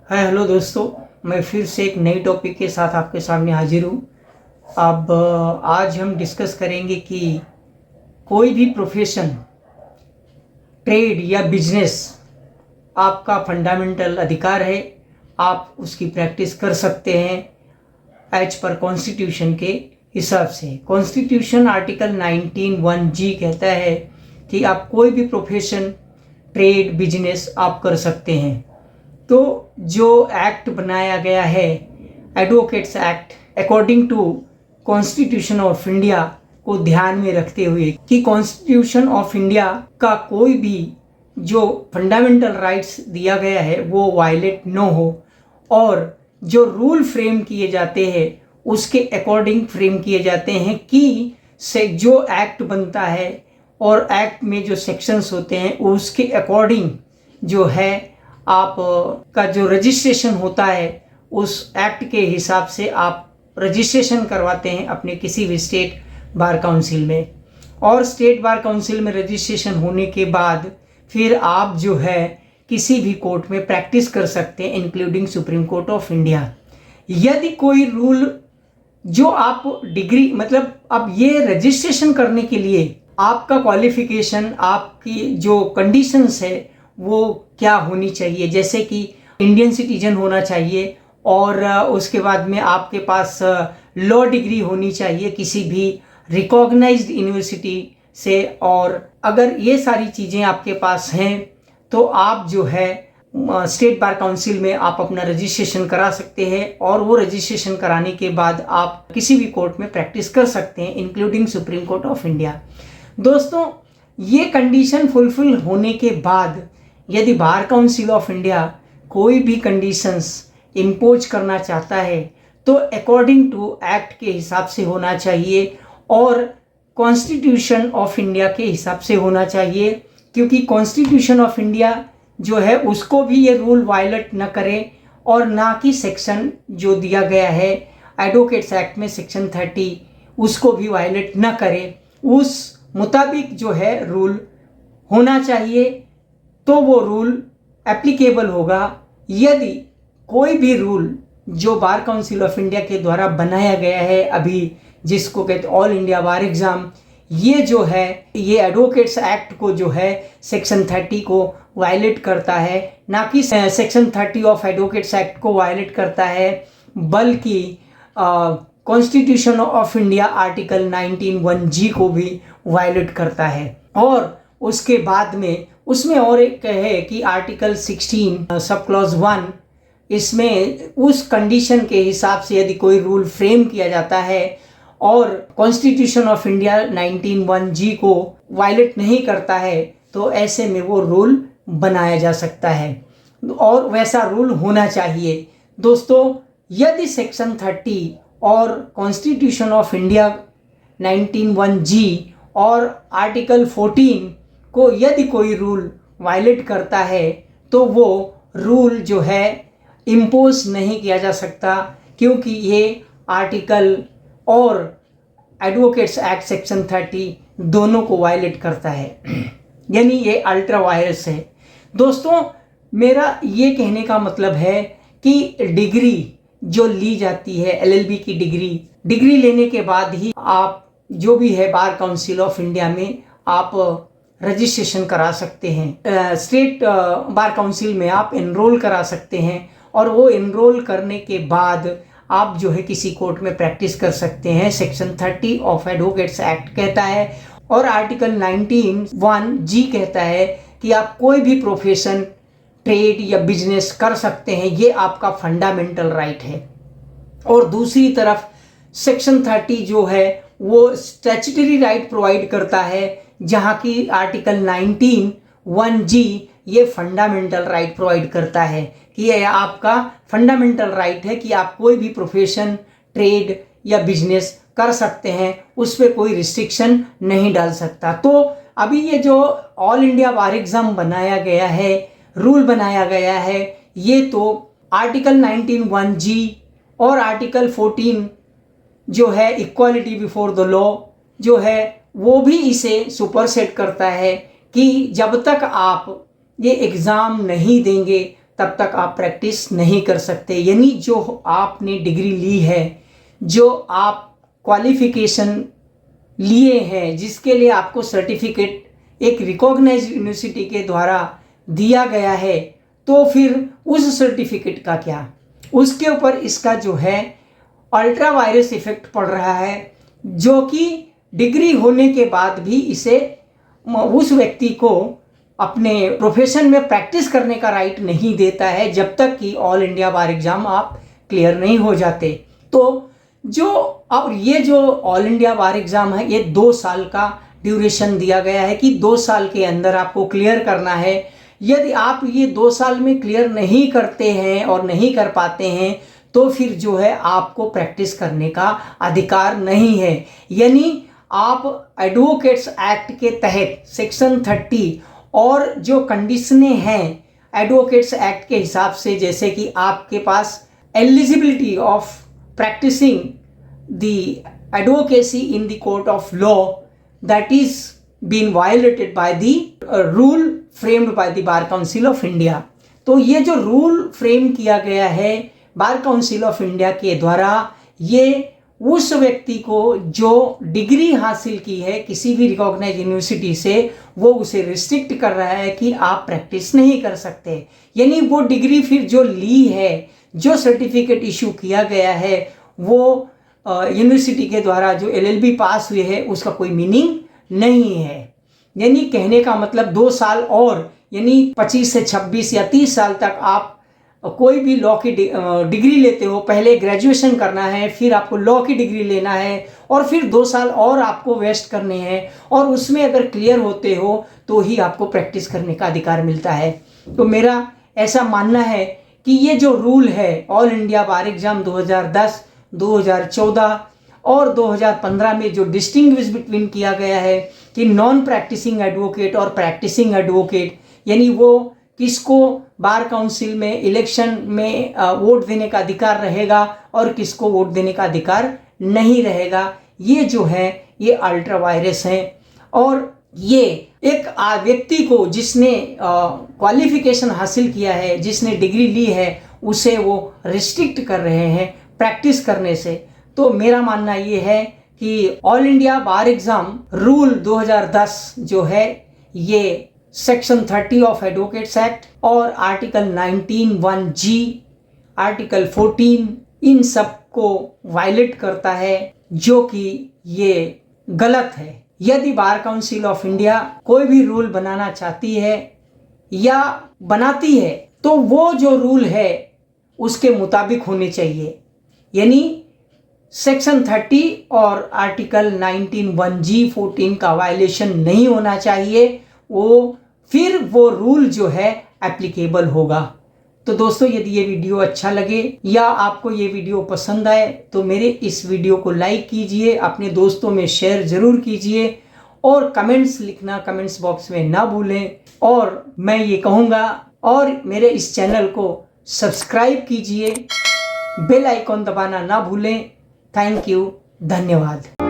Hi hello दोस्तों, मैं फिर से एक नई टॉपिक के साथ आपके सामने हाजिर हूँ। अब आज हम डिस्कस करेंगे कि कोई भी प्रोफेशन, ट्रेड या बिजनेस आपका फंडामेंटल अधिकार है। आप उसकी प्रैक्टिस कर सकते हैं एज पर कॉन्स्टिट्यूशन के हिसाब से। कॉन्स्टिट्यूशन आर्टिकल 19(1)(g कहता है कि आप कोई भी प्रोफेशन, ट्रेड, बिजनेस आप कर सकते हैं। तो जो एक्ट बनाया गया है, advocates act, according to constitution of India को ध्यान में रखते हुए कि कॉन्स्टिट्यूशन ऑफ इंडिया का कोई भी जो फंडामेंटल राइट्स दिया गया है वो वायलेट न हो, और जो रूल फ्रेम किए जाते हैं उसके अकॉर्डिंग फ्रेम किए जाते हैं कि से जो एक्ट बनता है और एक्ट में जो सेक्शंस होते हैं उसके अकॉर्डिंग जो है आप का जो रजिस्ट्रेशन होता है उस एक्ट के हिसाब से आप रजिस्ट्रेशन करवाते हैं अपने किसी भी स्टेट बार काउंसिल में। और स्टेट बार काउंसिल में रजिस्ट्रेशन होने के बाद फिर आप जो है किसी भी कोर्ट में प्रैक्टिस कर सकते हैं, including supreme court of India. यदि कोई रूल जो आप डिग्री, मतलब अब ये रजिस्ट्रेशन करने के लिए आपका क्वालिफिकेशन, आपकी जो कंडीशंस है वो क्या होनी चाहिए, जैसे कि इंडियन सिटीजन होना चाहिए और उसके बाद में आपके पास लॉ डिग्री होनी चाहिए किसी भी रिकॉग्नाइज्ड यूनिवर्सिटी से। और अगर ये सारी चीज़ें आपके पास हैं तो आप जो है स्टेट बार काउंसिल में आप अपना रजिस्ट्रेशन करा सकते हैं, और वो रजिस्ट्रेशन कराने के बाद आप किसी भी कोर्ट में प्रैक्टिस कर सकते हैं, including supreme court of India. दोस्तों, ये कंडीशन फुलफिल होने के बाद यदि बार काउंसिल ऑफ इंडिया कोई भी कंडीशंस इम्पोज करना चाहता है तो अकॉर्डिंग टू एक्ट के हिसाब से होना चाहिए और कॉन्स्टिट्यूशन ऑफ इंडिया के हिसाब से होना चाहिए, क्योंकि कॉन्स्टिट्यूशन ऑफ इंडिया जो है उसको भी ये रूल वायलेट न करे, और ना कि सेक्शन जो दिया गया है एडवोकेट्स एक्ट में सेक्शन 30 उसको भी वायलेट न करे। उस मुताबिक जो है रूल होना चाहिए, तो वो रूल एप्लीकेबल होगा। यदि कोई भी रूल जो बार काउंसिल ऑफ इंडिया के द्वारा बनाया गया है, अभी जिसको कहते हैं ऑल इंडिया बार एग्जाम, ये जो है ये एडवोकेट्स एक्ट को जो है सेक्शन 30 को वायलेट करता है, ना कि सेक्शन 30 ऑफ एडवोकेट्स एक्ट को वायलेट करता है, बल्कि constitution of India article 19(1)(g को भी वायलेट करता है। और उसके बाद में उसमें और एक है कि आर्टिकल 16 सब क्लॉज 1, इसमें उस कंडीशन के हिसाब से यदि कोई रूल फ्रेम किया जाता है और कॉन्स्टिट्यूशन ऑफ इंडिया 19(1)(g को वायलेट नहीं करता है तो ऐसे में वो रूल बनाया जा सकता है, और वैसा रूल होना चाहिए। दोस्तों, यदि सेक्शन 30 और कॉन्स्टिट्यूशन ऑफ इंडिया 19(1)(g और आर्टिकल 14 को यदि कोई रूल वायलेट करता है तो वो रूल जो है इम्पोज नहीं किया जा सकता, क्योंकि ये आर्टिकल और एडवोकेट्स एक्ट सेक्शन 30 दोनों को वायलेट करता है, यानी ये अल्ट्रा वायरस है। दोस्तों, मेरा ये कहने का मतलब है कि डिग्री जो ली जाती है, एलएलबी की डिग्री लेने के बाद ही आप जो भी है बार काउंसिल ऑफ इंडिया में आप रजिस्ट्रेशन करा सकते हैं। स्टेट बार काउंसिल में आप एनरोल करा सकते हैं, और वो एनरोल करने के बाद आप जो है किसी कोर्ट में प्रैक्टिस कर सकते हैं। सेक्शन 30 ऑफ एडवोकेट्स एक्ट कहता है और आर्टिकल 19(1)(g कहता है कि आप कोई भी प्रोफेशन, ट्रेड या बिजनेस कर सकते हैं, ये आपका फंडामेंटल राइट है। और दूसरी तरफ सेक्शन 30 जो है वो स्टैट्यूटरी राइट प्रोवाइड करता है, जहाँ की आर्टिकल 19(1)(g ये फंडामेंटल राइट प्रोवाइड करता है कि ये आपका फंडामेंटल राइट है कि आप कोई भी प्रोफेशन, ट्रेड या बिजनेस कर सकते हैं, उस पर कोई रिस्ट्रिक्शन नहीं डाल सकता। तो अभी ये जो ऑल इंडिया बार एग्जाम बनाया गया है, रूल बनाया गया है, ये तो आर्टिकल 19(1)(g और आर्टिकल 14 जो है इक्वालिटी बिफोर द लॉ जो है वो भी इसे सुपरसेट करता है कि जब तक आप ये एग्ज़ाम नहीं देंगे तब तक आप प्रैक्टिस नहीं कर सकते। यानी जो आपने डिग्री ली है, जो आप क्वालिफिकेशन लिए हैं, जिसके लिए आपको सर्टिफिकेट एक रिकॉग्नाइज्ड यूनिवर्सिटी के द्वारा दिया गया है, तो फिर उस सर्टिफिकेट का क्या, उसके ऊपर इसका जो है अल्ट्रा वायरस इफेक्ट पड़ रहा है, जो कि डिग्री होने के बाद भी इसे उस व्यक्ति को अपने प्रोफेशन में प्रैक्टिस करने का राइट नहीं देता है, जब तक कि ऑल इंडिया बार एग्जाम आप क्लियर नहीं हो जाते। तो जो और ये जो ऑल इंडिया बार एग्जाम है, ये 2 साल का ड्यूरेशन दिया गया है कि 2 साल के अंदर आपको क्लियर करना है। यदि आप ये 2 साल में क्लियर नहीं करते हैं और नहीं कर पाते हैं, तो फिर जो है आपको प्रैक्टिस करने का अधिकार नहीं है। यानी आप एडवोकेट्स एक्ट के तहत सेक्शन 30 और जो कंडीशनें हैं एडवोकेट्स एक्ट के हिसाब से, जैसे कि आपके पास eligibility of practicing the advocacy in the court of law, that is been violated by the rule framed by the Bar Council of India. तो ये जो रूल फ्रेम किया गया है बार काउंसिल ऑफ इंडिया के द्वारा, ये उस व्यक्ति को जो डिग्री हासिल की है किसी भी रिकॉग्नाइज्ड यूनिवर्सिटी से, वो उसे रिस्ट्रिक्ट कर रहा है कि आप प्रैक्टिस नहीं कर सकते। यानी वो डिग्री फिर जो ली है, जो सर्टिफिकेट इशू किया गया है, वो यूनिवर्सिटी के द्वारा जो LLB पास हुए है, उसका कोई मीनिंग नहीं है। यानी कहने का मतलब 2 साल और, यानी 25 से 26 या 30 साल तक आप कोई भी लॉ की डिग्री लेते हो, पहले ग्रेजुएशन करना है, फिर आपको लॉ की डिग्री लेना है, और फिर 2 साल और आपको वेस्ट करने हैं, और उसमें अगर क्लियर होते हो तो ही आपको प्रैक्टिस करने का अधिकार मिलता है। तो मेरा ऐसा मानना है कि ये जो रूल है ऑल इंडिया बार एग्जाम 2010, 2014 और 2015 में जो डिस्टिंग्विश बिटवीन किया गया है कि नॉन प्रैक्टिसिंग एडवोकेट और प्रैक्टिसिंग एडवोकेट, यानी वो किसको बार काउंसिल में इलेक्शन में वोट देने का अधिकार रहेगा और किसको वोट देने का अधिकार नहीं रहेगा, ये जो है ये अल्ट्रा वायरस है। और ये एक व्यक्ति को जिसने क्वालिफिकेशन हासिल किया है, जिसने डिग्री ली है, उसे वो रिस्ट्रिक्ट कर रहे हैं प्रैक्टिस करने से। तो मेरा मानना ये है कि ऑल इंडिया बार एग्जाम रूल 2010 जो है, ये सेक्शन 30 ऑफ एडवोकेट्स एक्ट और आर्टिकल 19(1)(g), आर्टिकल 14, इन सब को वायलेट करता है, जो कि ये गलत है। यदि बार काउंसिल ऑफ इंडिया कोई भी रूल बनाना चाहती है या बनाती है, तो वो जो रूल है उसके मुताबिक होने चाहिए। यानी सेक्शन 30 और आर्टिकल 19(1)(g), 14 का वायलेशन नहीं होना चाहिए, फिर वो रूल जो है एप्लीकेबल होगा। तो दोस्तों, यदि ये वीडियो अच्छा लगे या आपको ये वीडियो पसंद आए, तो मेरे इस वीडियो को लाइक कीजिए, अपने दोस्तों में शेयर ज़रूर कीजिए, और कमेंट्स लिखना कमेंट्स बॉक्स में ना भूलें। और मैं ये कहूँगा, और मेरे इस चैनल को सब्सक्राइब कीजिए, बेल आइकॉन दबाना ना भूलें। थैंक यू, धन्यवाद।